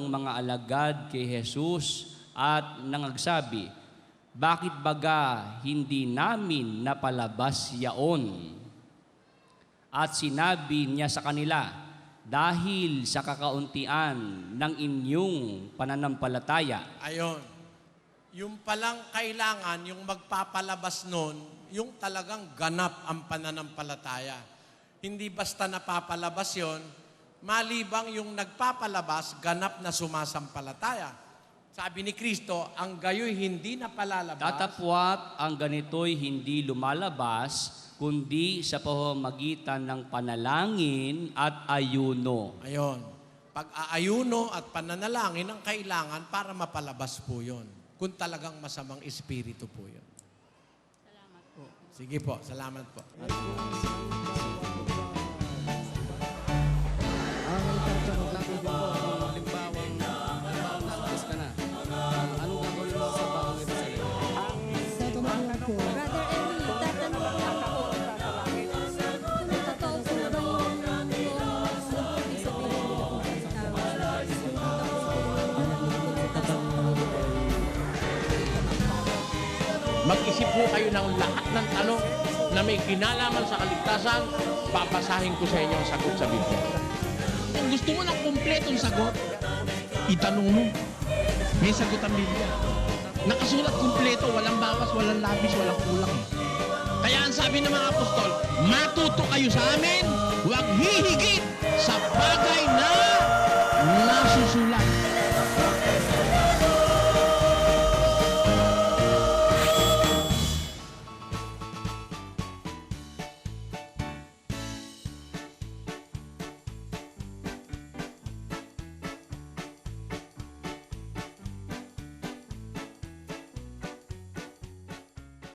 mga alagad kay Jesus at nangagsabi, bakit baga hindi namin napalabas yaon? At sinabi niya sa kanila, dahil sa kakauntian ng inyong pananampalataya. Ayon. Yung palang kailangan, yung magpapalabas nun, yung talagang ganap ang pananampalataya. Hindi basta napapalabas yon, malibang yung nagpapalabas, ganap na sumasampalataya. Sabi ni Kristo, ang gayo'y hindi napalalabas. Tatapwat ang ganito'y hindi lumalabas, kundi sa pamamagitan ng panalangin at ayuno. Ayon. Pag-aayuno at pananalangin ang kailangan para mapalabas po yon. Kung talagang masamang espiritu po yon. Salamat po. Sige po, salamat po. Ang itatanong natin po, halimbawang nalabas ka na, anong gagawin mo sa bagong Jerusalem? Brother Ernie, tatanong ko lang po. Kung totoo po ba yung ibig sabihin nila po Mag-isip po kayo ng lahat ng tanong na may kinalaman sa kaligtasan, papasahin ko sa inyo ang sagot sa Biblia. Kung gusto mo ng kumpletong sagot, itanong mo. May sagot ang Biblia. Nakasulat kumpleto, walang bawas, walang labis, walang kulang. Kaya ang sabi ng mga apostol, matuto kayo sa amin, huwag hihigit sa bagay na nasusulat.